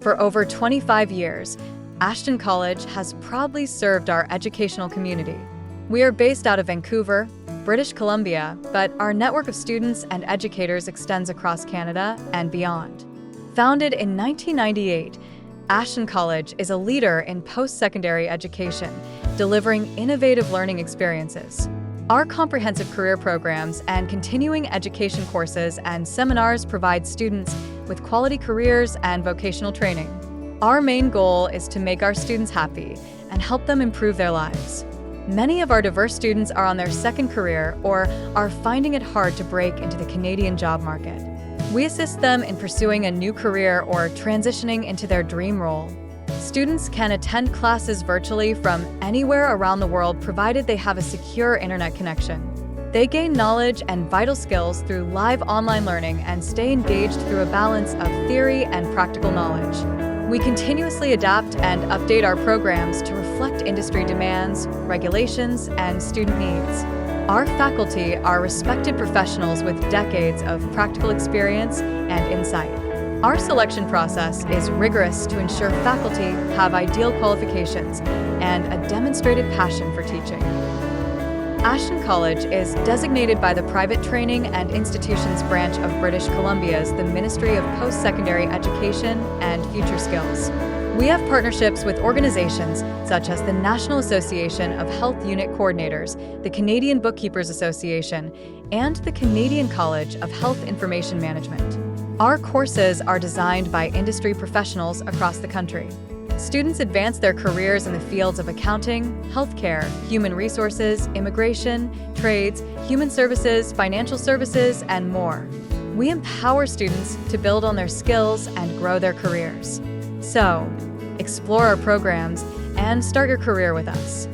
For over 25 years, Ashton College has proudly served our educational community. We are based out of Vancouver, British Columbia, but our network of students and educators extends across Canada and beyond. Founded in 1998, Ashton College is a leader in post-secondary education, delivering innovative learning experiences. Our comprehensive career programs and continuing education courses and seminars provide students with quality careers and vocational training. Our main goal is to make our students happy and help them improve their lives. Many of our diverse students are on their second career or are finding it hard to break into the Canadian job market. We assist them in pursuing a new career or transitioning into their dream role. Students can attend classes virtually from anywhere around the world provided they have a secure internet connection. They gain knowledge and vital skills through live online learning and stay engaged through a balance of theory and practical knowledge. We continuously adapt and update our programs to reflect industry demands, regulations, and student needs. Our faculty are respected professionals with decades of practical experience and insight. Our selection process is rigorous to ensure faculty have ideal qualifications and a demonstrated passion for teaching. Ashton College is designated by the Private Training and Institutions Branch of British Columbia's the Ministry of Post-Secondary Education and Future Skills. We have partnerships with organizations such as the National Association of Health Unit Coordinators, the Canadian Bookkeepers Association, and the Canadian College of Health Information Management. Our courses are designed by industry professionals across the country. Students advance their careers in the fields of accounting, healthcare, human resources, immigration, trades, human services, financial services, and more. We empower students to build on their skills and grow their careers. So, explore our programs and start your career with us.